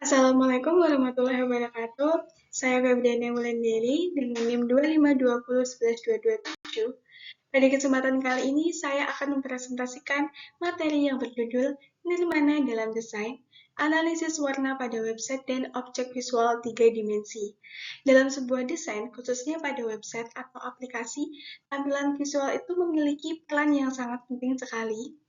Assalamualaikum warahmatullahi wabarakatuh. Saya Febriana Wulandari dengan NIM 2520112227. Pada kesempatan kali ini, saya akan mempresentasikan materi yang berjudul Nirmana dalam Desain, Analisis Warna pada Website dan Objek Visual 3 Dimensi. Dalam sebuah desain, khususnya pada website atau aplikasi, tampilan visual itu memiliki peran yang sangat penting sekali.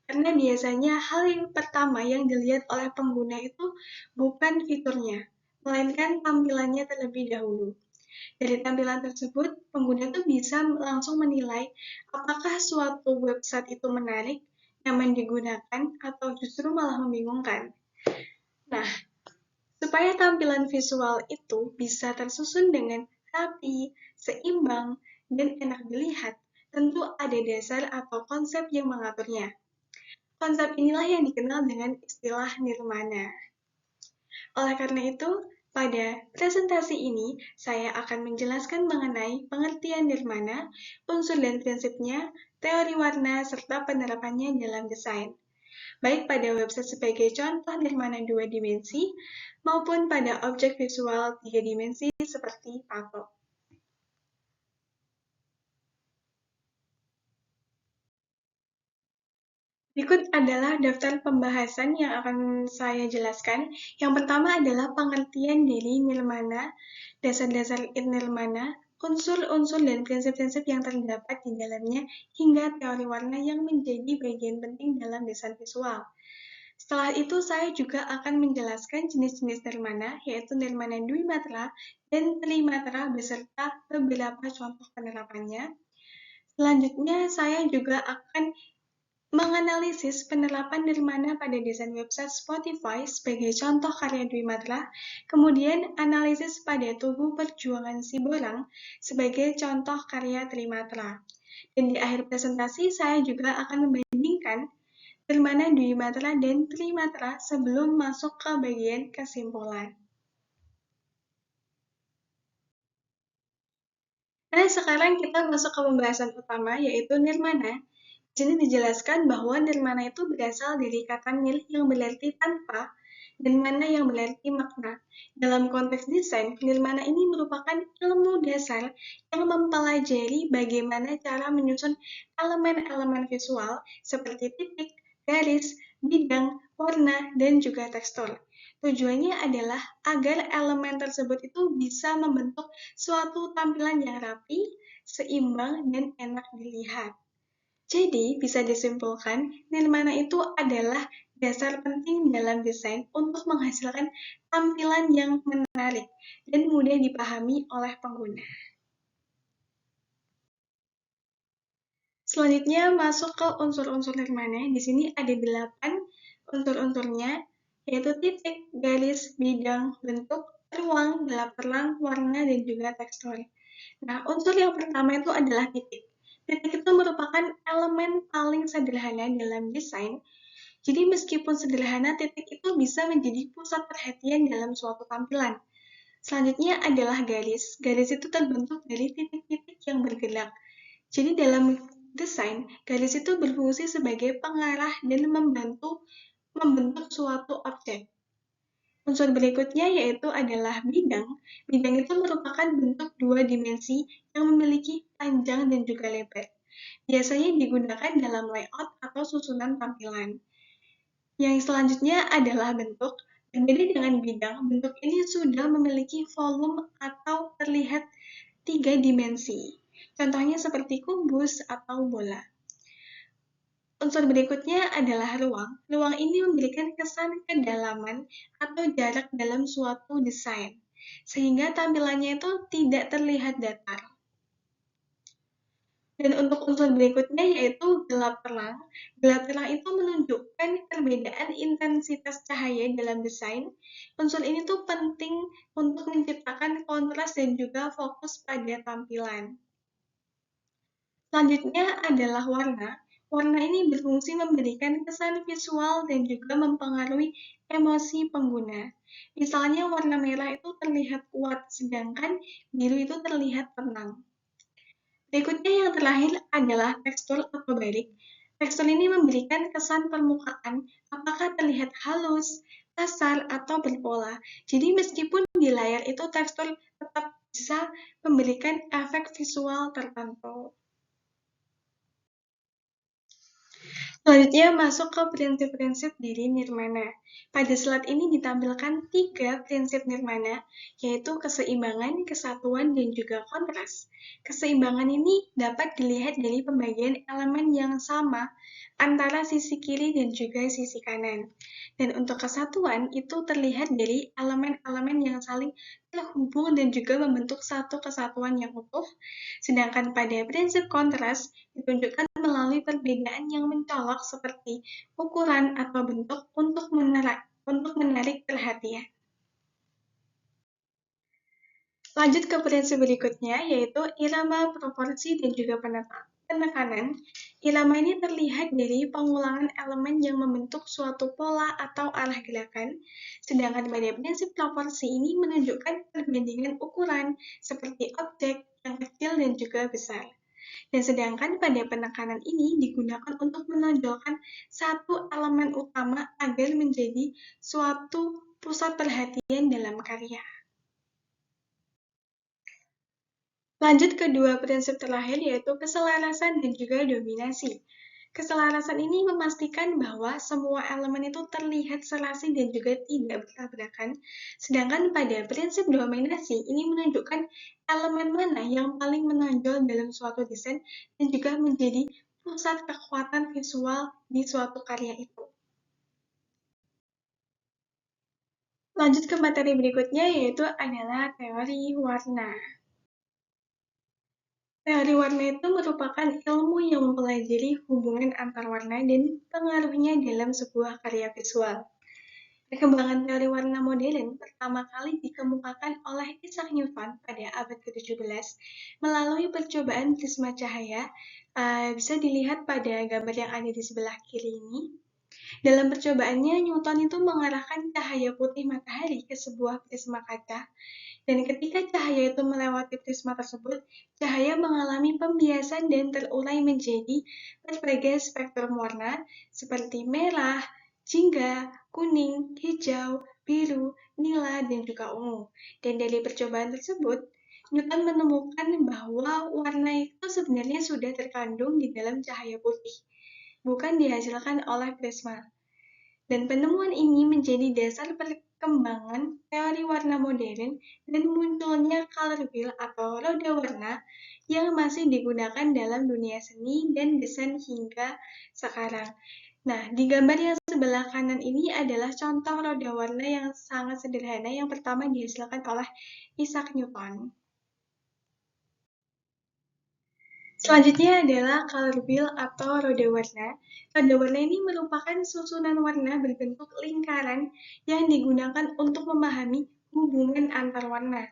Karena biasanya hal yang pertama yang dilihat oleh pengguna itu bukan fiturnya, melainkan tampilannya terlebih dahulu. Dari tampilan tersebut, pengguna itu bisa langsung menilai apakah suatu website itu menarik, nyaman digunakan, atau justru malah membingungkan. Nah, supaya tampilan visual itu bisa tersusun dengan rapi, seimbang, dan enak dilihat, tentu ada dasar atau konsep yang mengaturnya. Konsep inilah yang dikenal dengan istilah nirmana. Oleh karena itu, pada presentasi ini, saya akan menjelaskan mengenai pengertian nirmana, unsur dan prinsipnya, teori warna, serta penerapannya dalam desain, baik pada website sebagai contoh nirmana 2 dimensi, maupun pada objek visual 3 dimensi seperti patok. Berikut adalah daftar pembahasan yang akan saya jelaskan. Yang pertama adalah pengertian dari nirmana, dasar-dasar nirmana, unsur-unsur dan prinsip-prinsip yang terdapat di dalamnya, hingga teori warna yang menjadi bagian penting dalam desain visual. Setelah itu, saya juga akan menjelaskan jenis-jenis nirmana, yaitu nirmana dwimatra dan trimatra beserta beberapa contoh penerapannya. Selanjutnya, saya juga akan menganalisis penerapan nirmana pada desain website Spotify sebagai contoh karya Dwimatra, kemudian analisis pada tubuh perjuangan si Borang sebagai contoh karya Trimatra. Dan di akhir presentasi saya juga akan membandingkan nirmana Dwimatra dan Trimatra sebelum masuk ke bagian kesimpulan. Nah, sekarang kita masuk ke pembahasan utama, yaitu nirmana. Di sini dijelaskan bahwa nirmana itu berasal dari kata nir yang berarti tanpa dan mana yang berarti makna. Dalam konteks desain, nirmana ini merupakan ilmu dasar yang mempelajari bagaimana cara menyusun elemen-elemen visual seperti titik, garis, bidang, warna, dan juga tekstur. Tujuannya adalah agar elemen tersebut itu bisa membentuk suatu tampilan yang rapi, seimbang, dan enak dilihat. Jadi, bisa disimpulkan, nirmana itu adalah dasar penting dalam desain untuk menghasilkan tampilan yang menarik dan mudah dipahami oleh pengguna. Selanjutnya, masuk ke unsur-unsur nirmana. Di sini ada 8 unsur-unsurnya, yaitu titik, garis, bidang, bentuk, ruang, gelap terang, warna, dan juga tekstur. Nah, unsur yang pertama itu adalah titik. Titik itu merupakan elemen paling sederhana dalam desain. Jadi meskipun sederhana, titik itu bisa menjadi pusat perhatian dalam suatu tampilan. Selanjutnya adalah garis. Garis itu terbentuk dari titik-titik yang bergerak. Jadi dalam desain, garis itu berfungsi sebagai pengarah dan membentuk suatu objek. Unsur berikutnya yaitu adalah bidang. Bidang itu merupakan bentuk 2 dimensi yang memiliki panjang dan juga lebar. Biasanya digunakan dalam layout atau susunan tampilan. Yang selanjutnya adalah bentuk. Berbeda dengan bidang, bentuk ini sudah memiliki volume atau terlihat 3 dimensi. Contohnya seperti kubus atau bola. Unsur berikutnya adalah ruang. Ruang ini memberikan kesan kedalaman atau jarak dalam suatu desain, sehingga tampilannya itu tidak terlihat datar. Dan untuk unsur berikutnya yaitu gelap terang. Gelap terang itu menunjukkan perbedaan intensitas cahaya dalam desain. Unsur ini tuh penting untuk menciptakan kontras dan juga fokus pada tampilan. Selanjutnya adalah warna. Warna ini berfungsi memberikan kesan visual dan juga mempengaruhi emosi pengguna. Misalnya warna merah itu terlihat kuat, sedangkan biru itu terlihat tenang. Berikutnya yang terakhir adalah tekstur atau balik. Tekstur ini memberikan kesan permukaan, apakah terlihat halus, kasar, atau berpola. Jadi meskipun di layar itu tekstur tetap bisa memberikan efek visual tertentu. Selanjutnya masuk ke prinsip-prinsip dari nirmana. Pada slide ini ditampilkan 3 prinsip nirmana, yaitu keseimbangan, kesatuan, dan juga kontras. Keseimbangan ini dapat dilihat dari pembagian elemen yang sama antara sisi kiri dan juga sisi kanan. Dan untuk kesatuan itu terlihat dari elemen-elemen yang saling terhubung dan juga membentuk satu kesatuan yang utuh. Sedangkan pada prinsip kontras ditunjukkan melalui perbedaan yang mencolok seperti ukuran atau bentuk untuk menarik perhatian. Lanjut ke prinsip berikutnya, yaitu irama, proporsi, dan juga penekanan. Irama ini terlihat dari pengulangan elemen yang membentuk suatu pola atau arah gerakan, sedangkan pada prinsip proporsi ini menunjukkan perbandingan ukuran, seperti objek yang kecil dan juga besar. Dan sedangkan pada penekanan ini digunakan untuk menonjolkan satu elemen utama agar menjadi suatu pusat perhatian dalam karya. Lanjut ke dua prinsip terakhir yaitu keselarasan dan juga dominasi. Keselarasan ini memastikan bahwa semua elemen itu terlihat serasi dan juga tidak bertabrakan. Sedangkan pada prinsip dominasi ini menunjukkan elemen mana yang paling menonjol dalam suatu desain dan juga menjadi pusat kekuatan visual di suatu karya itu. Lanjut ke materi berikutnya yaitu adalah teori warna. Teori warna itu merupakan ilmu yang mempelajari hubungan antar warna dan pengaruhnya dalam sebuah karya visual. Perkembangan teori warna modern pertama kali dikemukakan oleh Isaac Newton pada abad ke-17 melalui percobaan prisma cahaya. Bisa dilihat pada gambar yang ada di sebelah kiri ini. Dalam percobaannya, Newton itu mengarahkan cahaya putih matahari ke sebuah prisma kaca. Dan ketika cahaya itu melewati prisma tersebut, cahaya mengalami pembiasan dan terurai menjadi berbagai spektrum warna seperti merah, jingga, kuning, hijau, biru, nila, dan juga ungu. Dan dari percobaan tersebut, Newton menemukan bahwa warna itu sebenarnya sudah terkandung di dalam cahaya putih, bukan dihasilkan oleh prisma. Dan penemuan ini menjadi dasar perkembangan teori warna modern dan munculnya color wheel atau roda warna yang masih digunakan dalam dunia seni dan desain hingga sekarang. Nah, di gambar yang sebelah kanan ini adalah contoh roda warna yang sangat sederhana yang pertama dihasilkan oleh Isaac Newton. Selanjutnya adalah color wheel atau roda warna. Roda warna ini merupakan susunan warna berbentuk lingkaran yang digunakan untuk memahami hubungan antar warna.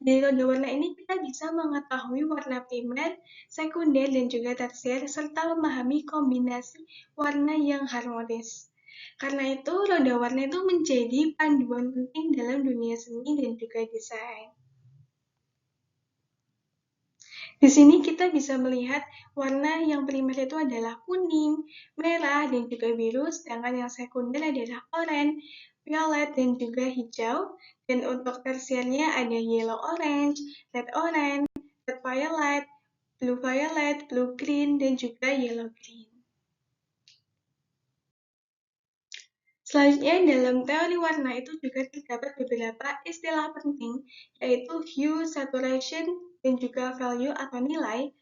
Dari roda warna ini kita bisa mengetahui warna primer, sekunder, dan juga tersier, serta memahami kombinasi warna yang harmonis. Karena itu, roda warna itu menjadi panduan penting dalam dunia seni dan juga desain. Di sini kita bisa melihat warna yang primer itu adalah kuning, merah, dan juga biru, sedangkan yang sekunder adalah oranye, violet, dan juga hijau. Dan untuk tersiernya ada yellow orange, red violet, blue green, dan juga yellow green. Selanjutnya, dalam teori warna itu juga terdapat beberapa istilah penting, yaitu hue, saturation, dan juga value atau nilai.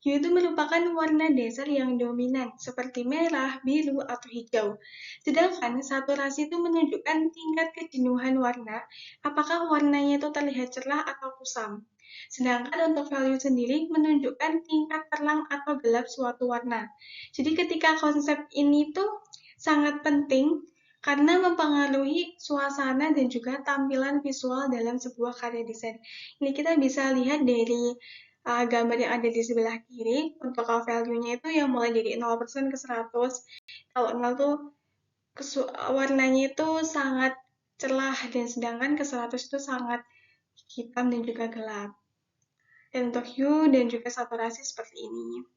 Hue itu merupakan warna dasar yang dominan, seperti merah, biru, atau hijau. Sedangkan saturasi itu menunjukkan tingkat kejenuhan warna, apakah warnanya itu terlihat cerah atau kusam. Sedangkan untuk value sendiri menunjukkan tingkat terang atau gelap suatu warna. Jadi ketika konsep ini tuh sangat penting, karena mempengaruhi suasana dan juga tampilan visual dalam sebuah karya desain. Ini kita bisa lihat dari gambar yang ada di sebelah kiri. Untuk value-nya itu yang mulai dari 0% ke 100. Kalau 0 tuh warnanya itu sangat cerah, dan sedangkan ke 100 itu sangat hitam dan juga gelap. Dan untuk hue dan juga saturasi seperti ini.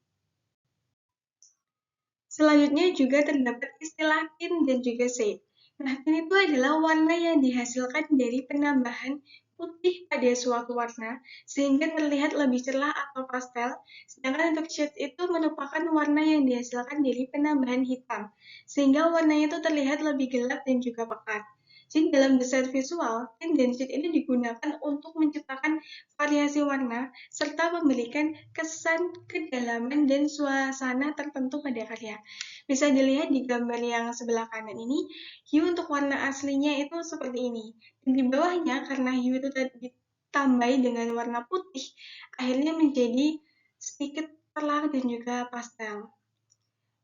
Selanjutnya juga terdapat istilah tint dan juga shade. Nah, ini tuh adalah warna yang dihasilkan dari penambahan putih pada suatu warna sehingga terlihat lebih cerah atau pastel, sedangkan untuk shade itu merupakan warna yang dihasilkan dari penambahan hitam, sehingga warnanya itu terlihat lebih gelap dan juga pekat. Jadi dalam desain visual, tint dan shade ini digunakan untuk menciptakan variasi warna serta memberikan kesan kedalaman dan suasana tertentu pada karya. Bisa dilihat di gambar yang sebelah kanan ini, hue untuk warna aslinya itu seperti ini. Dan di bawahnya, karena hue itu ditambah dengan warna putih, akhirnya menjadi sedikit terang dan juga pastel.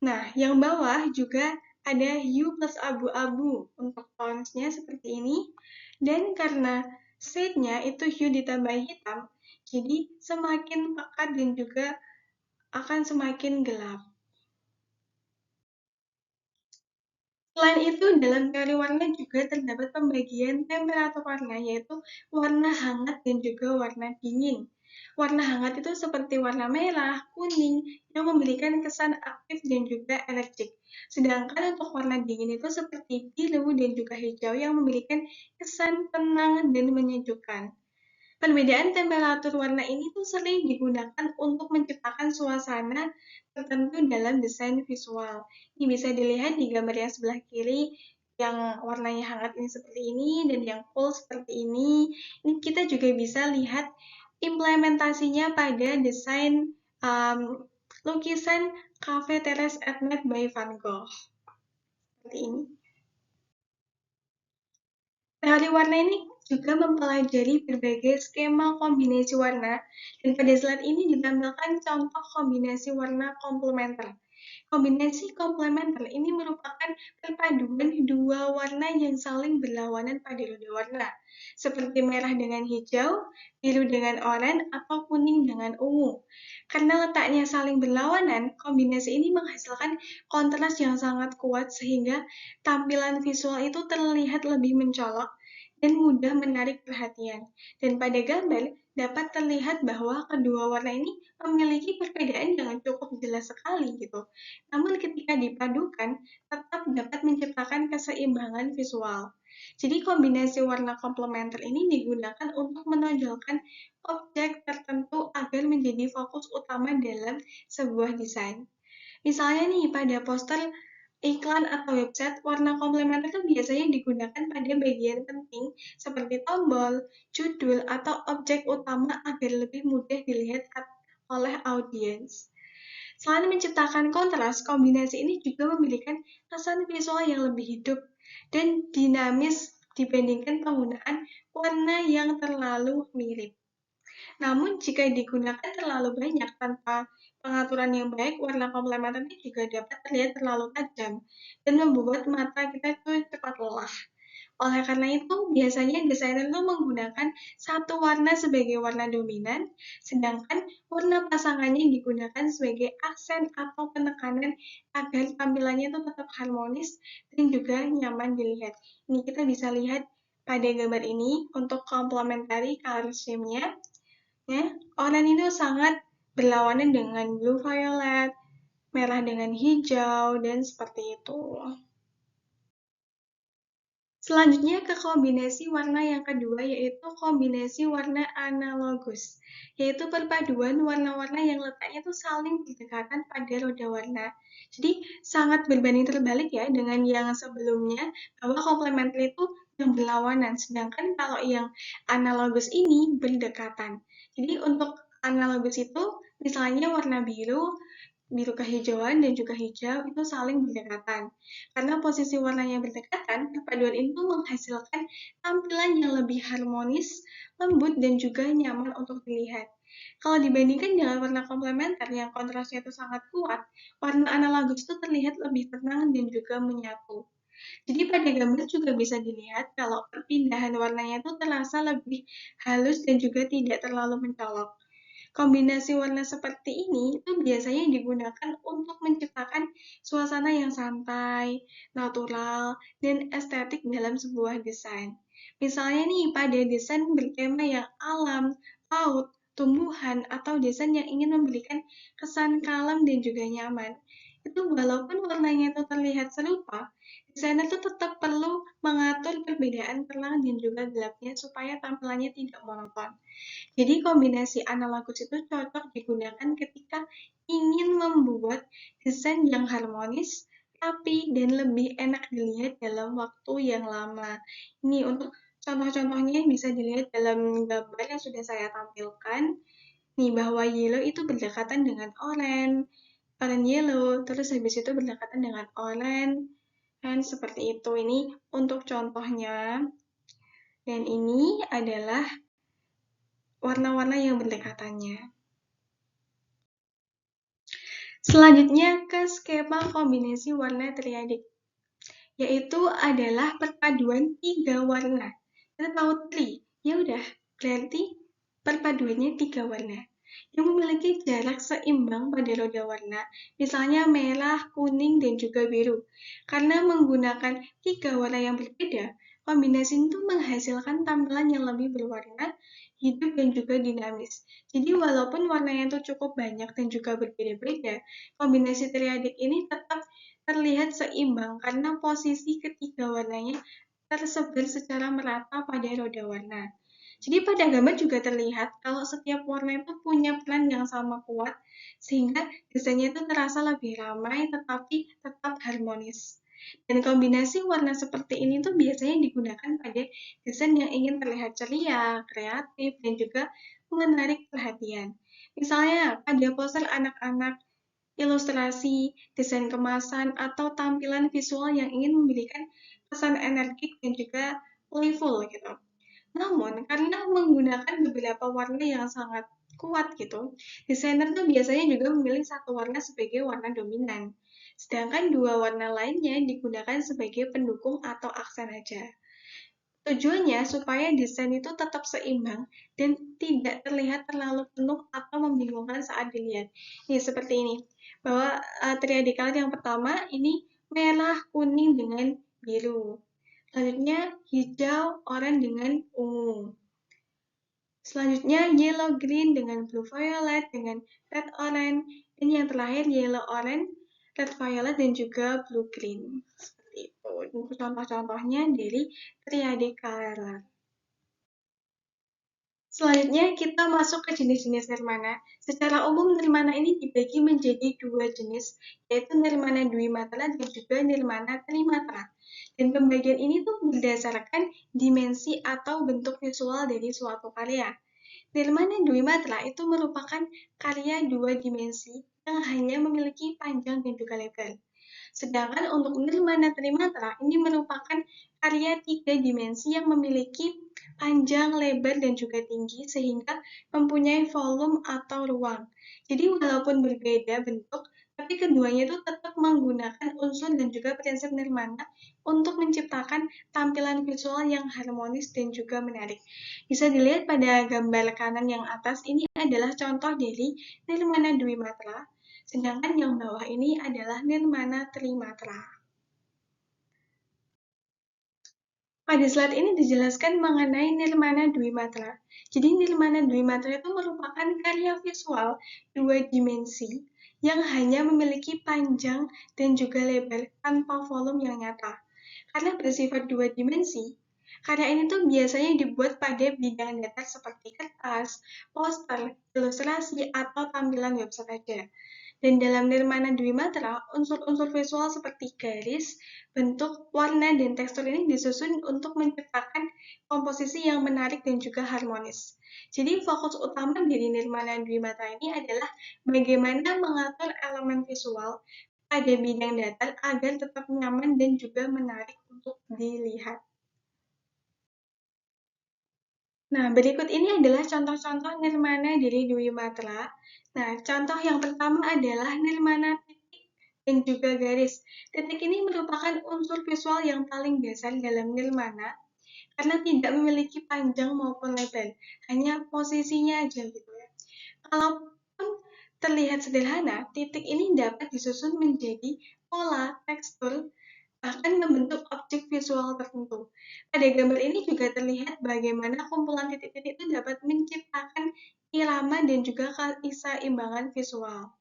Nah, yang bawah juga ada hue plus abu-abu untuk tones-nya seperti ini. Dan karena shade-nya itu hue ditambah hitam, jadi semakin pekat dan juga akan semakin gelap. Selain itu, dalam teori warna juga terdapat pembagian temperatur warna, yaitu warna hangat dan juga warna dingin. Warna hangat itu seperti warna merah, kuning, yang memberikan kesan aktif dan juga energik. Sedangkan untuk warna dingin itu seperti biru dan juga hijau yang memberikan kesan tenang dan menyejukkan. Perbedaan temperatur warna ini tuh sering digunakan untuk menciptakan suasana tertentu dalam desain visual. Ini bisa dilihat di gambar yang sebelah kiri, yang warnanya hangat ini seperti ini, dan yang cool seperti ini. Ini kita juga bisa lihat implementasinya pada desain lukisan Cafe Terrace at Night by Van Gogh. Seperti ini. Teori warna ini juga mempelajari berbagai skema kombinasi warna, dan pada slide ini ditampilkan contoh kombinasi warna komplementer. Kombinasi komplementer ini merupakan perpaduan dua warna yang saling berlawanan pada roda warna, seperti merah dengan hijau, biru dengan oranye, atau kuning dengan ungu. Karena letaknya saling berlawanan, kombinasi ini menghasilkan kontras yang sangat kuat sehingga tampilan visual itu terlihat lebih mencolok dan mudah menarik perhatian. Dan pada gambar, dapat terlihat bahwa kedua warna ini memiliki perbedaan yang cukup jelas sekali gitu. Namun ketika dipadukan, tetap dapat menciptakan keseimbangan visual. Jadi kombinasi warna komplementer ini digunakan untuk menonjolkan objek tertentu agar menjadi fokus utama dalam sebuah desain. Misalnya nih, pada poster iklan atau website, warna komplementer itu biasanya digunakan pada bagian penting seperti tombol, judul, atau objek utama agar lebih mudah dilihat oleh audiens. Selain menciptakan kontras, kombinasi ini juga memberikan kesan visual yang lebih hidup dan dinamis dibandingkan penggunaan warna yang terlalu mirip. Namun, jika digunakan terlalu banyak tanpa pengaturan yang baik, warna komplementer ini juga dapat terlihat terlalu tajam dan membuat mata kita itu cepat lelah. Oleh karena itu, biasanya desainer itu menggunakan satu warna sebagai warna dominan, sedangkan warna pasangannya digunakan sebagai aksen atau penekanan agar tampilannya itu tetap harmonis dan juga nyaman dilihat. Ini kita bisa lihat pada gambar ini untuk complementary color scheme-nya. Ya, oranye itu sangat berlawanan dengan blue violet, merah dengan hijau, dan seperti itu. Selanjutnya ke kombinasi warna yang kedua, yaitu kombinasi warna analogus, yaitu perpaduan warna-warna yang letaknya itu saling berdekatan pada roda warna. Jadi sangat berbanding terbalik ya dengan yang sebelumnya, bahwa komplementer itu yang berlawanan, sedangkan kalau yang analogus ini berdekatan. Jadi untuk analogus itu, misalnya warna biru, biru kehijauan dan juga hijau itu saling berdekatan. Karena posisi warnanya berdekatan, perpaduan itu menghasilkan tampilan yang lebih harmonis, lembut, dan juga nyaman untuk dilihat. Kalau dibandingkan dengan warna komplementer yang kontrasnya itu sangat kuat, warna analogus itu terlihat lebih tenang dan juga menyatu. Jadi pada gambar juga bisa dilihat kalau perpindahan warnanya itu terasa lebih halus dan juga tidak terlalu mencolok. Kombinasi warna seperti ini itu biasanya digunakan untuk menciptakan suasana yang santai, natural, dan estetik dalam sebuah desain. Misalnya nih, pada desain bertema yang alam, laut, tumbuhan, atau desain yang ingin memberikan kesan kalem dan juga nyaman. itu walaupun warnanya itu terlihat serupa, desainer itu tetap perlu mengatur perbedaan terang dan juga gelapnya supaya tampilannya tidak monoton. Jadi kombinasi analogus itu cocok digunakan ketika ingin membuat desain yang harmonis, rapi, dan lebih enak dilihat dalam waktu yang lama. Ini untuk contoh-contohnya bisa dilihat dalam gambar yang sudah saya tampilkan. Nih, bahwa yellow itu berdekatan dengan orange, orange yellow, terus habis itu berdekatan dengan orange, dan seperti itu. Ini untuk contohnya. Dan ini adalah warna-warna yang berdekatannya. Selanjutnya ke skema kombinasi warna triadik, yaitu adalah perpaduan 3 warna. Kita tahu tri, ya udah, berarti perpaduannya 3 warna yang memiliki jarak seimbang pada roda warna, misalnya merah, kuning, dan juga biru. Karena menggunakan 3 warna yang berbeda, kombinasi itu menghasilkan tampilan yang lebih berwarna, hidup, dan juga dinamis. Jadi walaupun warnanya itu cukup banyak dan juga berbeda-beda, kombinasi triadik ini tetap terlihat seimbang karena posisi ketiga warnanya tersebar secara merata pada roda warna. Jadi pada gambar juga terlihat kalau setiap warna itu punya peran yang sama kuat, sehingga desainnya itu terasa lebih ramai tetapi tetap harmonis. Dan kombinasi warna seperti ini tuh biasanya digunakan pada desain yang ingin terlihat ceria, kreatif, dan juga menarik perhatian. Misalnya pada poster anak-anak, ilustrasi, desain kemasan, atau tampilan visual yang ingin memberikan kesan energik dan juga playful gitu. Namun, karena menggunakan beberapa warna yang sangat kuat gitu, desainer tuh biasanya juga memilih satu warna sebagai warna dominan, sedangkan dua warna lainnya digunakan sebagai pendukung atau aksen aja. Tujuannya supaya desain itu tetap seimbang dan tidak terlihat terlalu penuh atau membingungkan saat dilihat. Nih, seperti ini. Bahwa triadikal yang pertama ini merah, kuning dengan biru. Selanjutnya hijau, oranye dengan ungu. Selanjutnya yellow green dengan blue violet dengan red orange. Dan yang terakhir yellow orange, red violet dan juga blue green. Seperti itu. Ini contoh-contohnya dari triadic color. Selanjutnya kita masuk ke jenis-jenis nirmana. Secara umum nirmana ini dibagi menjadi dua jenis, yaitu nirmana dwimatra dan juga nirmana trimatra. Dan pembagian ini tuh berdasarkan dimensi atau bentuk visual dari suatu karya. Nirmana dwimatra itu merupakan karya dua dimensi yang hanya memiliki panjang dan juga lebar. Sedangkan untuk nirmana trimatra ini merupakan karya tiga dimensi yang memiliki panjang, lebar, dan juga tinggi sehingga mempunyai volume atau ruang. Jadi walaupun berbeda bentuk, tapi keduanya itu tetap menggunakan unsur dan juga prinsip nirmana untuk menciptakan tampilan visual yang harmonis dan juga menarik. Bisa dilihat pada gambar kanan yang atas, ini adalah contoh dari nirmana dwimatra, sedangkan yang bawah ini adalah nirmana trimatra. Pada slide ini dijelaskan mengenai nirmana dwimatra. Jadi nirmana dwimatra itu merupakan karya visual dua dimensi yang hanya memiliki panjang dan juga lebar tanpa volume yang nyata. Karena bersifat dua dimensi, karya ini tuh biasanya dibuat pada bidang datar seperti kertas, poster, ilustrasi, atau tampilan website saja. Dan dalam nirmana dwimatra, unsur-unsur visual seperti garis, bentuk, warna, dan tekstur ini disusun untuk menciptakan komposisi yang menarik dan juga harmonis. Jadi fokus utama dari nirmana dwimatra ini adalah bagaimana mengatur elemen visual pada bidang datar agar tetap nyaman dan juga menarik untuk dilihat. Nah, berikut ini adalah contoh-contoh nirmana dari dwimatra. Nah, contoh yang pertama adalah nirmana titik dan juga garis. Titik ini merupakan unsur visual yang paling dasar dalam nirmana karena tidak memiliki panjang maupun lebar, hanya posisinya aja gitu ya. Kalaupun terlihat sederhana, titik ini dapat disusun menjadi pola, tekstur, bahkan membentuk objek visual tertentu. Pada gambar ini juga terlihat bagaimana kumpulan titik-titik itu dapat menciptakan irama dan juga keseimbangan visual.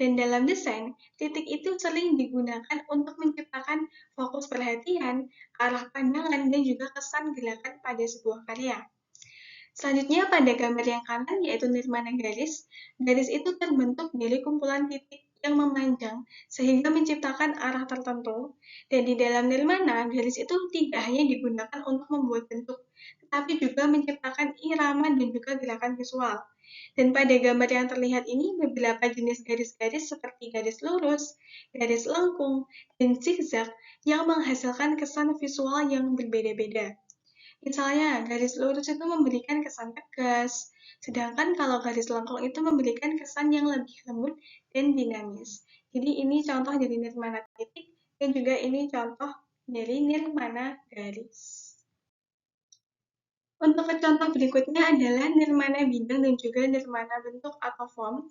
Dan dalam desain, titik itu sering digunakan untuk menciptakan fokus perhatian, arah pandangan, dan juga kesan gerakan pada sebuah karya. Selanjutnya pada gambar yang kanan yaitu nirmana garis. Garis itu terbentuk dari kumpulan titik yang memanjang sehingga menciptakan arah tertentu. Dan di dalam nirmana, garis itu tidak hanya digunakan untuk membuat bentuk, tetapi juga menciptakan irama dan juga gerakan visual. Dan pada gambar yang terlihat ini, beberapa jenis garis-garis seperti garis lurus, garis lengkung, dan zigzag yang menghasilkan kesan visual yang berbeda-beda. Misalnya, garis lurus itu memberikan kesan tegas, sedangkan kalau garis lengkung itu memberikan kesan yang lebih lembut dan dinamis. Jadi ini contoh dari nirmana titik, dan juga ini contoh dari nirmana garis. Untuk contoh berikutnya adalah nirmana bidang dan juga nirmana bentuk atau form.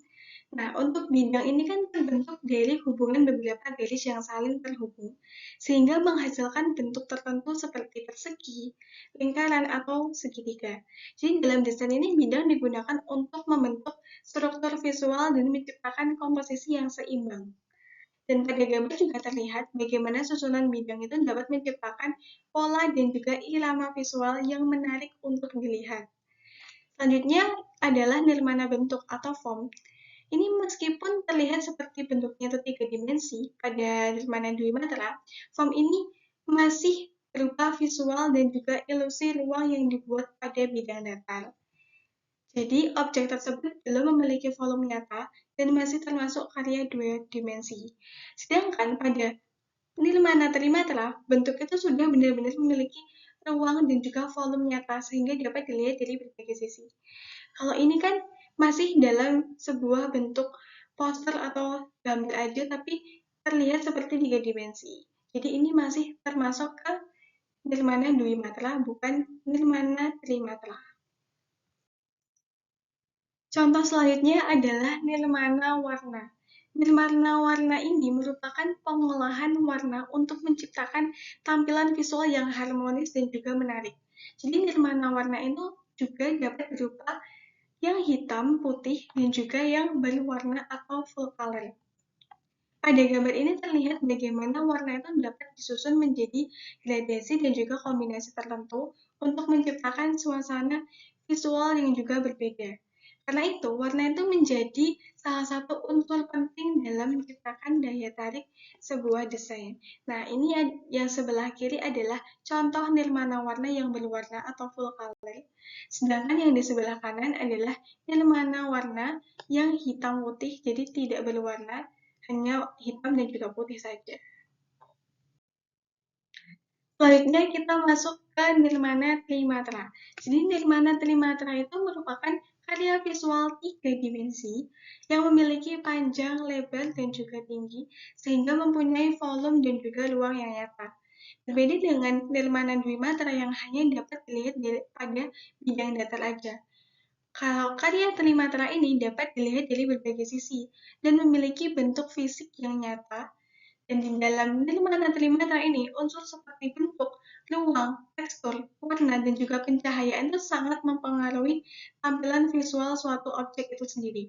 Nah, untuk bidang ini kan terbentuk dari hubungan beberapa garis yang saling terhubung, sehingga menghasilkan bentuk tertentu seperti persegi, lingkaran, atau segitiga. Jadi dalam desain ini bidang digunakan untuk membentuk struktur visual dan menciptakan komposisi yang seimbang. Dan pada gambar juga terlihat bagaimana susunan bidang itu dapat menciptakan pola dan juga irama visual yang menarik untuk dilihat. Selanjutnya adalah nirmana bentuk atau form. Ini meskipun terlihat seperti bentuknya itu 3 dimensi pada nirmana dwimatra, form ini masih berupa visual dan juga ilusi ruang yang dibuat pada bidang datar. Jadi, objek tersebut belum memiliki volume nyata dan masih termasuk karya 2 dimensi. Sedangkan pada nirmana trimatra, bentuk itu sudah benar-benar memiliki ruang dan juga volume nyata sehingga dapat dilihat dari berbagai sisi. Kalau ini kan masih dalam sebuah bentuk poster atau gambar aja tapi terlihat seperti 3 dimensi. Jadi ini masih termasuk ke nirmana dwimatra, bukan nirmana trimatra. Contoh selanjutnya adalah nirmana warna. Nirmana warna ini merupakan pengolahan warna untuk menciptakan tampilan visual yang harmonis dan juga menarik. Jadi nirmana warna itu juga dapat berupa yang hitam, putih, dan juga yang berwarna atau full color. Pada gambar ini terlihat bagaimana warna itu dapat disusun menjadi gradasi dan juga kombinasi tertentu untuk menciptakan suasana visual yang juga berbeda. Karena itu, warna itu menjadi salah satu unsur penting dalam menciptakan daya tarik sebuah desain. Nah, ini yang sebelah kiri adalah contoh nirmana warna yang berwarna atau full color. Sedangkan yang di sebelah kanan adalah nirmana warna yang hitam putih, jadi tidak berwarna, hanya hitam dan juga putih saja. Selanjutnya kita masuk ke nirmana trimatra. Jadi nirmana trimatra itu merupakan karya visual 3 dimensi yang memiliki panjang, lebar, dan juga tinggi, sehingga mempunyai volume dan juga ruang yang nyata. Berbeda dengan nirmana dwimatra yang hanya dapat dilihat pada bidang datar aja. Kalau karya trimatra ini dapat dilihat dari berbagai sisi dan memiliki bentuk fisik yang nyata. Dan di dalam nirmana trimatra ini, unsur seperti bentuk, ruang, tekstur, warna, dan juga pencahayaan itu sangat mempengaruhi tampilan visual suatu objek itu sendiri.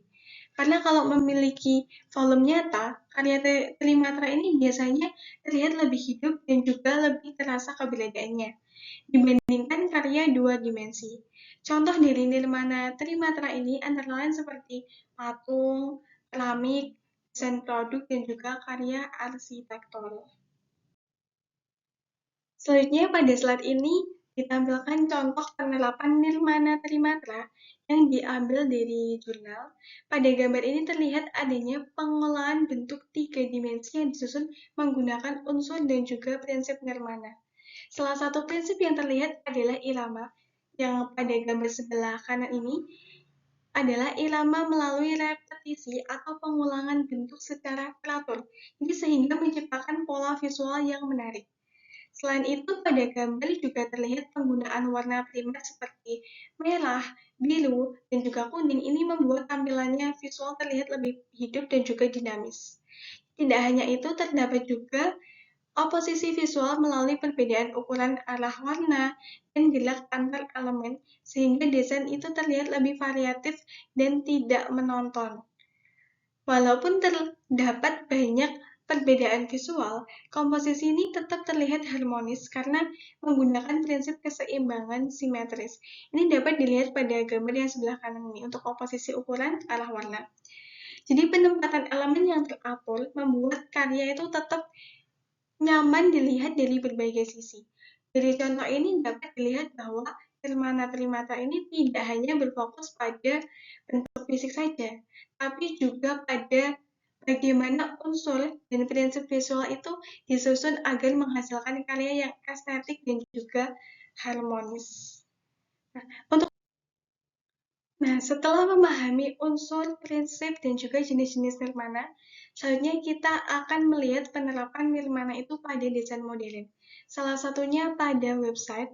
Karena kalau memiliki volume nyata, karya trimatra ini biasanya terlihat lebih hidup dan juga lebih terasa keberadaannya dibandingkan karya 2 dimensi. Contoh dari nirmana trimatra ini antara lain seperti patung, keramik, desain produk, dan juga karya arsitektur. Selanjutnya pada slide ini ditampilkan contoh penerapan nirmana trimatra yang diambil dari jurnal. Pada gambar ini terlihat adanya pengolahan bentuk 3 dimensi yang disusun menggunakan unsur dan juga prinsip nirmana. Salah satu prinsip yang terlihat adalah irama, yang pada gambar sebelah kanan ini adalah irama melalui repetisi atau pengulangan bentuk secara teratur, jadi sehingga menciptakan pola visual yang menarik. Selain itu, pada gambar juga terlihat penggunaan warna primer seperti merah, biru, dan juga kuning. Ini membuat tampilannya visual terlihat lebih hidup dan juga dinamis. Tidak hanya itu, terdapat juga oposisi visual melalui perbedaan ukuran arah warna dan gerak antar elemen, sehingga desain itu terlihat lebih variatif dan tidak menonton. Walaupun terdapat banyak perbedaan visual, komposisi ini tetap terlihat harmonis karena menggunakan prinsip keseimbangan simetris. Ini dapat dilihat pada gambar yang sebelah kanan ini untuk komposisi ukuran arah warna. Jadi penempatan elemen yang teratur membuat karya itu tetap nyaman dilihat dari berbagai sisi. Dari contoh ini dapat dilihat bahwa Trimata ini tidak hanya berfokus pada bentuk fisik saja, tapi juga pada bagaimana unsur dan prinsip visual itu disusun agar menghasilkan karya yang estetik dan juga harmonis. Nah, untuk setelah memahami unsur, prinsip, dan juga jenis-jenis nirmana, selanjutnya kita akan melihat penerapan nirmana itu pada desain modern. Salah satunya pada website.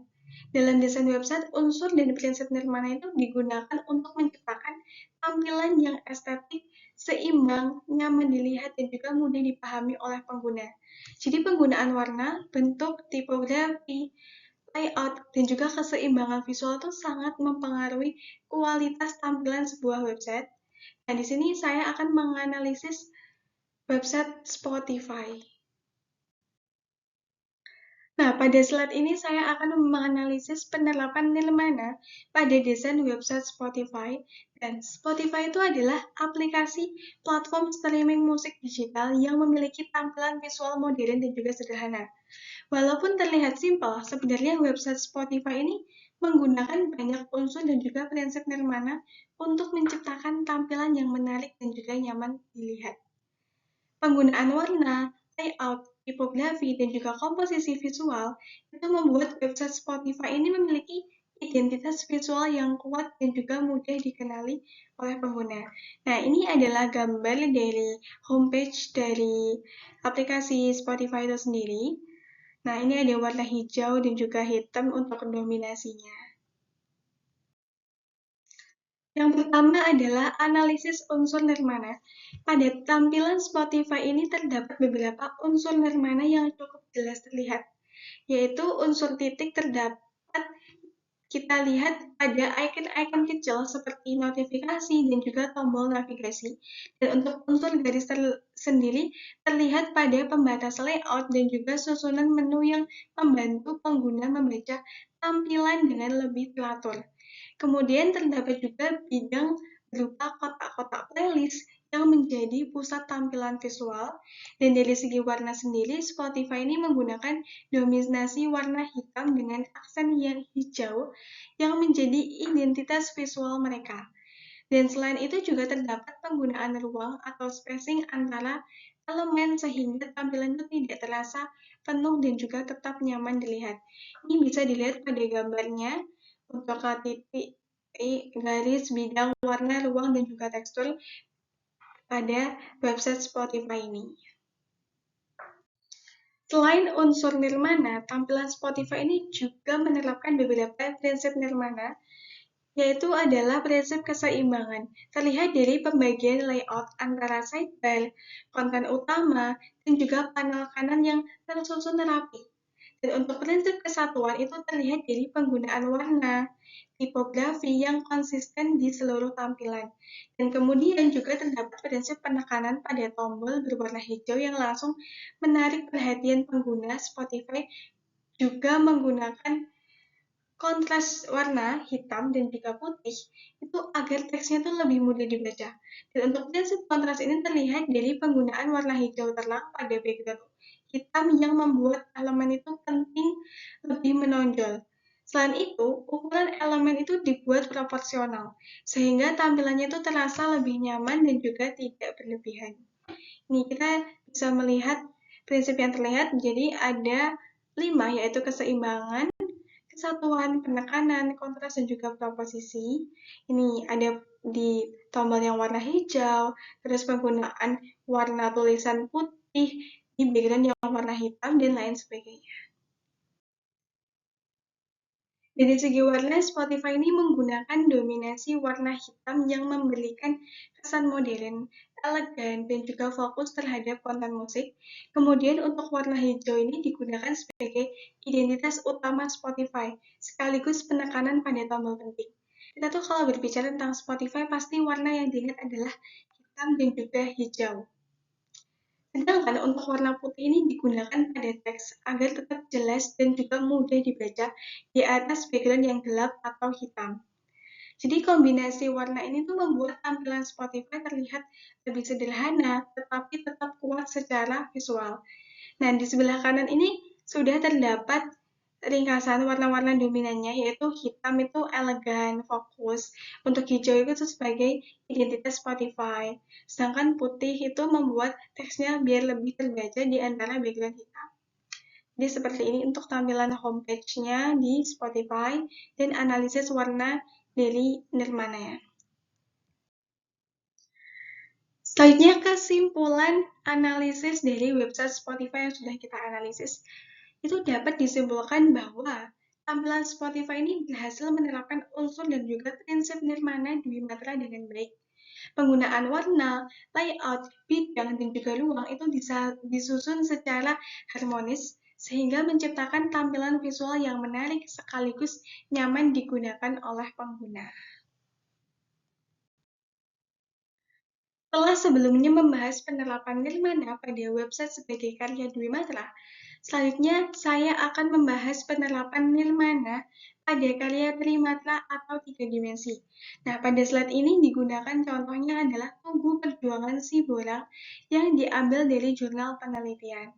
Dalam desain website, unsur dan prinsip nirmana itu digunakan untuk menciptakan tampilan yang estetik, seimbang, nyaman dilihat, dan juga mudah dipahami oleh pengguna. Jadi penggunaan warna, bentuk, tipografi, layout, dan juga keseimbangan visual itu sangat mempengaruhi kualitas tampilan sebuah website. Nah, di sini saya akan menganalisis website Spotify. Nah, pada slide ini saya akan menganalisis penerapan nirmana pada desain website Spotify. Dan Spotify itu adalah aplikasi platform streaming musik digital yang memiliki tampilan visual modern dan juga sederhana. Walaupun terlihat simpel, sebenarnya website Spotify ini menggunakan banyak unsur dan juga prinsip nirmana untuk menciptakan tampilan yang menarik dan juga nyaman dilihat. Penggunaan warna, layout, tipografi, dan juga komposisi visual itu membuat website Spotify ini memiliki identitas visual yang kuat dan juga mudah dikenali oleh pengguna. Nah, ini adalah gambar dari homepage dari aplikasi Spotify itu sendiri. Nah, ini ada warna hijau dan juga hitam untuk dominasinya. Yang pertama adalah analisis unsur nirmana. Pada tampilan Spotify ini terdapat beberapa unsur nirmana yang cukup jelas terlihat, yaitu unsur titik terdapat kita lihat ada icon-icon kecil seperti notifikasi dan juga tombol navigasi. Dan untuk unsur garis sendiri terlihat pada pembatas layout dan juga susunan menu yang membantu pengguna membaca tampilan dengan lebih teratur. Kemudian terdapat juga bidang berupa kotak-kotak playlist yang menjadi pusat tampilan visual. Dan dari segi warna sendiri, Spotify ini menggunakan dominasi warna hitam dengan aksen yang hijau yang menjadi identitas visual mereka. Dan selain itu juga terdapat penggunaan ruang atau spacing antara elemen sehingga tampilan itu tidak terasa penuh dan juga tetap nyaman dilihat. Ini bisa dilihat pada gambarnya untuk titik, garis, bidang, warna, ruang, dan juga tekstur pada website Spotify ini. Selain unsur nirmana, tampilan Spotify ini juga menerapkan beberapa prinsip nirmana, yaitu adalah prinsip keseimbangan. Terlihat dari pembagian layout antara sidebar, konten utama, dan juga panel kanan yang tersusun rapi. Dan untuk prinsip kesatuan itu terlihat dari penggunaan warna, tipografi yang konsisten di seluruh tampilan. Dan kemudian juga terdapat prinsip penekanan pada tombol berwarna hijau yang langsung menarik perhatian pengguna. Spotify juga menggunakan kontras warna hitam dan juga putih itu agar teksnya itu lebih mudah dibaca. Dan untuk prinsip kontras ini terlihat dari penggunaan warna hijau terang pada background hitam yang membuat elemen itu penting lebih menonjol. Selain itu, ukuran elemen itu dibuat proporsional, sehingga tampilannya itu terasa lebih nyaman dan juga tidak berlebihan. Ini kita bisa melihat prinsip yang terlihat, jadi ada 5, yaitu keseimbangan, kesatuan, penekanan, kontras, dan juga proposisi. Ini ada di tombol yang warna hijau, terus penggunaan warna tulisan putih di background yang warna hitam, dan lain sebagainya. Dari segi warna, Spotify ini menggunakan dominasi warna hitam yang memberikan kesan modern, elegan, dan juga fokus terhadap konten musik. Kemudian untuk warna hijau ini digunakan sebagai identitas utama Spotify, sekaligus penekanan pada tombol penting. Kita tuh kalau berbicara tentang Spotify, pasti warna yang dilihat adalah hitam dan juga hijau. Sedangkan untuk warna putih ini digunakan pada teks agar tetap jelas dan juga mudah dibaca di atas background yang gelap atau hitam. Jadi kombinasi warna ini tuh membuat tampilan Spotify terlihat lebih sederhana, tetapi tetap kuat secara visual. Nah, di sebelah kanan ini sudah terdapat ringkasan warna-warna dominannya, yaitu hitam itu elegan, fokus. Untuk hijau itu sebagai identitas Spotify. Sedangkan putih itu membuat teksnya biar lebih terbaca di antara background hitam. Jadi seperti ini untuk tampilan homepage-nya di Spotify dan analisis warna dari Nirmana ya. Selanjutnya kesimpulan analisis dari website Spotify yang sudah kita analisis. Itu dapat disimpulkan bahwa tampilan Spotify ini berhasil menerapkan unsur dan juga prinsip Nirmana Dwi Matra dengan baik. Penggunaan warna, layout, bidang, dan juga ruang itu bisa disusun secara harmonis sehingga menciptakan tampilan visual yang menarik sekaligus nyaman digunakan oleh pengguna. Setelah sebelumnya membahas penerapan Nirmana pada website sebagai karya Dwi Matra, selanjutnya saya akan membahas penerapan Nirmana pada karya Trimatra atau 3 dimensi. Nah, pada slide ini digunakan contohnya adalah Tugu Perjuangan Siborang yang diambil dari jurnal penelitian.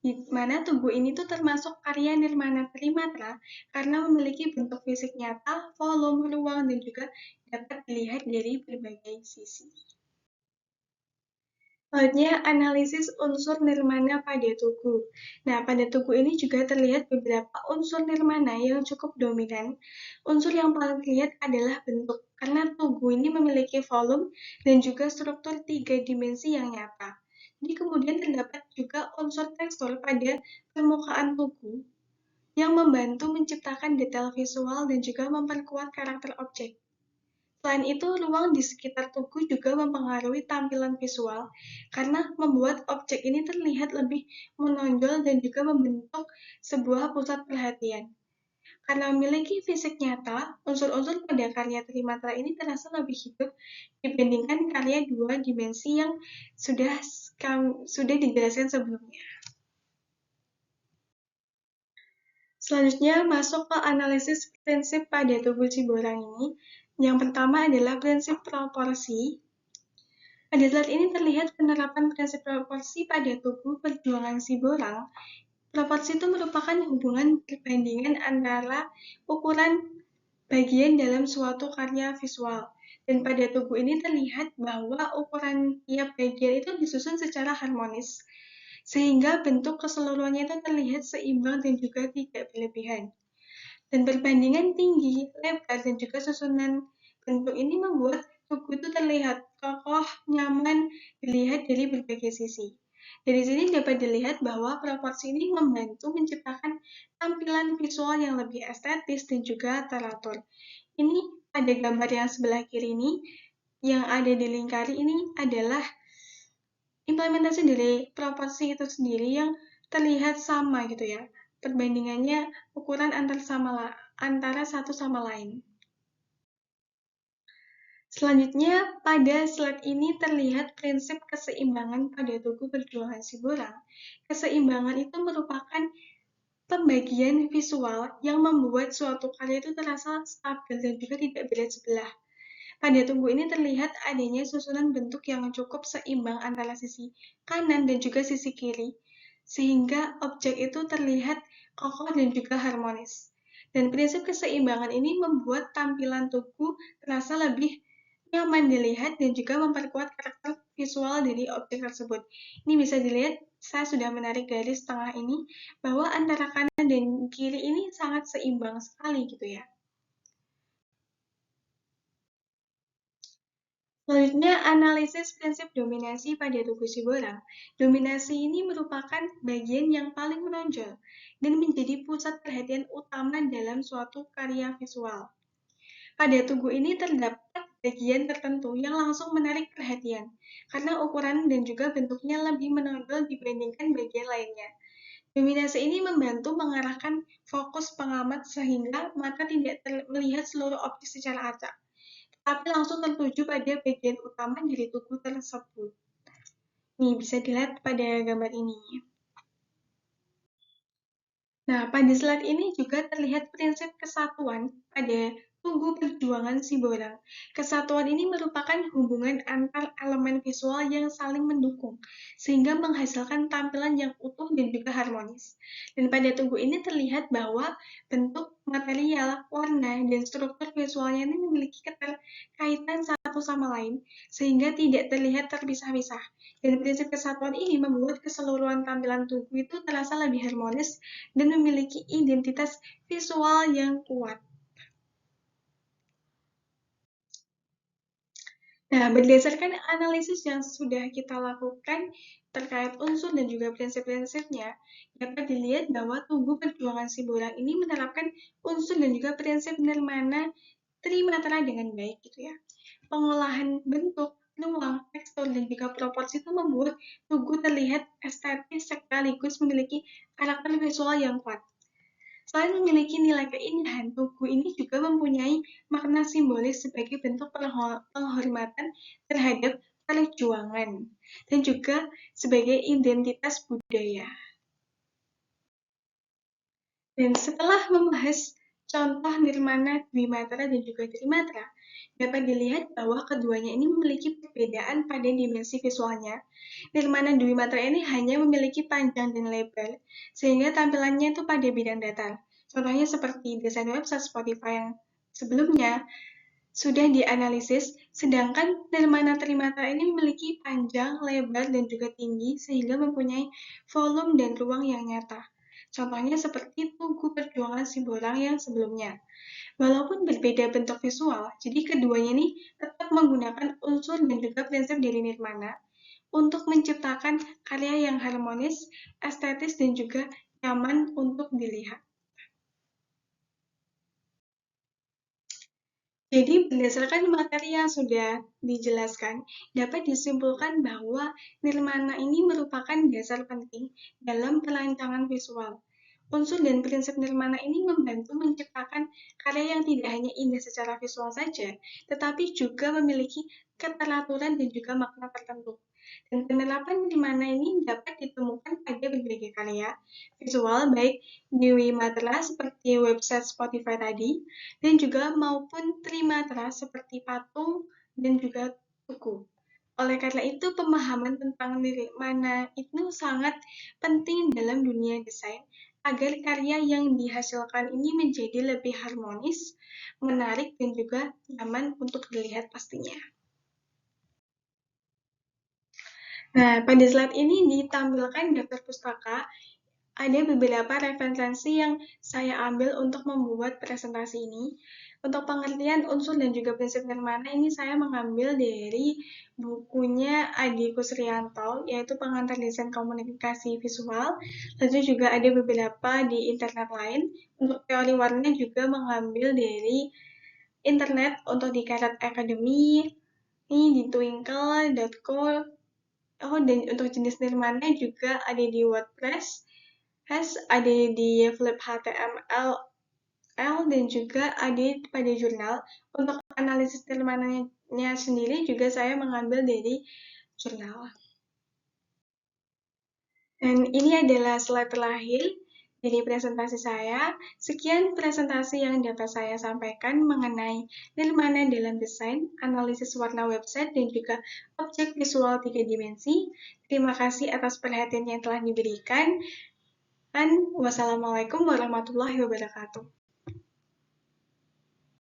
Di mana tugu ini tuh termasuk karya Nirmana Trimatra karena memiliki bentuk fisik nyata, volume, ruang, dan juga dapat dilihat dari berbagai sisi. Selanjutnya, analisis unsur nirmana pada tugu. Nah, pada tugu ini juga terlihat beberapa unsur nirmana yang cukup dominan. Unsur yang paling terlihat adalah bentuk, karena tugu ini memiliki volume dan juga struktur 3 dimensi yang nyata. Jadi kemudian terdapat juga unsur tekstur pada permukaan tugu yang membantu menciptakan detail visual dan juga memperkuat karakter objek. Selain itu, ruang di sekitar tugu juga mempengaruhi tampilan visual karena membuat objek ini terlihat lebih menonjol dan juga membentuk sebuah pusat perhatian. Karena memiliki fisik nyata, unsur-unsur pada karya Trimatra ini terasa lebih hidup dibandingkan karya 2 dimensi yang sudah dijelaskan sebelumnya. Selanjutnya masuk ke analisis prinsip pada tugu Siborang ini. Yang pertama adalah prinsip proporsi. Pada slide ini terlihat penerapan prinsip proporsi pada tugu Perjuangan Siborang. Proporsi itu merupakan hubungan perbandingan antara ukuran bagian dalam suatu karya visual. Dan pada tugu ini terlihat bahwa ukuran tiap bagian itu disusun secara harmonis, sehingga bentuk keseluruhannya itu terlihat seimbang dan juga tidak berlebihan. Dan perbandingan tinggi, lebar, dan juga susunan bentuk ini membuat tugu itu terlihat kokoh, nyaman, dilihat dari berbagai sisi. Dari sini dapat dilihat bahwa proporsi ini membantu menciptakan tampilan visual yang lebih estetis dan juga teratur. Ini pada gambar yang sebelah kiri ini, yang ada di lingkari ini adalah implementasi dari proporsi itu sendiri yang terlihat sama gitu ya. Perbandingannya ukuran antara satu sama lain. Selanjutnya, pada slide ini terlihat prinsip keseimbangan pada tugu Perjuangan Siborang. Keseimbangan itu merupakan pembagian visual yang membuat suatu karya itu terasa stabil dan juga tidak berat sebelah. Pada tugu ini terlihat adanya susunan bentuk yang cukup seimbang antara sisi kanan dan juga sisi kiri, sehingga objek itu terlihat kokoh dan juga harmonis. Dan prinsip keseimbangan ini membuat tampilan tugu terasa lebih nyaman dilihat dan juga memperkuat karakter visual dari objek tersebut. Ini bisa dilihat, saya sudah menarik garis tengah ini, bahwa antara kanan dan kiri ini sangat seimbang sekali gitu ya. Selanjutnya, analisis prinsip dominasi pada tugu Siborang. Dominasi ini merupakan bagian yang paling menonjol dan menjadi pusat perhatian utama dalam suatu karya visual. Pada tugu ini terdapat bagian tertentu yang langsung menarik perhatian, karena ukuran dan juga bentuknya lebih menonjol dibandingkan bagian lainnya. Dominasi ini membantu mengarahkan fokus pengamat sehingga mata tidak melihat seluruh objek secara acak, tapi langsung tertuju pada bagian utama dari tugu tersebut. Nih, bisa dilihat pada gambar ini. Nah, pada slide ini juga terlihat prinsip kesatuan pada Tugu Perjuangan Sibolang. Kesatuan ini merupakan hubungan antar elemen visual yang saling mendukung, sehingga menghasilkan tampilan yang utuh dan juga harmonis. Dan pada tugu ini terlihat bahwa bentuk material, warna, dan struktur visualnya ini memiliki keterkaitan satu sama lain, sehingga tidak terlihat terpisah-pisah. Dan prinsip kesatuan ini membuat keseluruhan tampilan tugu itu terasa lebih harmonis dan memiliki identitas visual yang kuat. Nah, berdasarkan analisis yang sudah kita lakukan terkait unsur dan juga prinsip-prinsipnya, dapat dilihat bahwa Tugu Perjuangan Sibolang ini menerapkan unsur dan juga prinsip nirmana trimatra dengan baik gitu ya. Pengolahan bentuk, ruang, tekstur, dan juga proporsi itu membuat tugu terlihat estetis sekaligus memiliki karakter visual yang kuat. Selain memiliki nilai keindahan, tugu ini juga mempunyai makna simbolis sebagai bentuk penghormatan terhadap perjuangan dan juga sebagai identitas budaya. Dan setelah membahas contoh nirmana Dwimatra dan juga Trimatra, dapat dilihat bahwa keduanya ini memiliki perbedaan pada dimensi visualnya. Nirmana Dwimatra ini hanya memiliki panjang dan lebar, sehingga tampilannya itu pada bidang datar. Contohnya seperti desain website Spotify yang sebelumnya sudah dianalisis, sedangkan Nirmana Trimatra ini memiliki panjang, lebar, dan juga tinggi, sehingga mempunyai volume dan ruang yang nyata. Contohnya seperti Tugu Perjuangan Sibolang yang sebelumnya. Walaupun berbeda bentuk visual, jadi keduanya ini tetap menggunakan unsur dan juga prinsip dari Nirmana untuk menciptakan karya yang harmonis, estetis, dan juga nyaman untuk dilihat. Jadi, berdasarkan materi yang sudah dijelaskan, dapat disimpulkan bahwa nirmana ini merupakan dasar penting dalam perancangan visual. Unsur dan prinsip nirmana ini membantu menciptakan karya yang tidak hanya indah secara visual saja, tetapi juga memiliki keteraturan dan juga makna tertentu. Dan penerapan nirmana ini dapat ditemukan pada berbagai karya visual, baik di Wimatra seperti website Spotify tadi, dan juga maupun trimatra seperti patung dan juga tugu. Oleh karena itu, pemahaman tentang nirmana itu sangat penting dalam dunia desain agar karya yang dihasilkan ini menjadi lebih harmonis, menarik, dan juga nyaman untuk dilihat pastinya. Nah, pada slide ini ditampilkan daftar pustaka. Ada beberapa referensi yang saya ambil untuk membuat presentasi ini. Untuk pengertian unsur dan juga prinsip nirmana ini saya mengambil dari bukunya Adi Kusrianto, yaitu Pengantar Desain Komunikasi Visual. Lalu juga ada beberapa di internet lain. Untuk teori warna juga mengambil dari internet untuk di Carat Academy, ini di twinkle.co. Oh, dan untuk jenis nirmana juga ada di WordPress, ada di Flip HTML, dan juga ada pada jurnal. Untuk analisis nirmananya sendiri juga saya mengambil dari jurnal. Dan ini adalah slide terakhir dari presentasi saya. Sekian presentasi yang dapat saya sampaikan mengenai nirmana dalam desain, analisis warna website, dan juga objek visual 3 dimensi. Terima kasih atas perhatian yang telah diberikan. Dan wassalamualaikum warahmatullahi wabarakatuh.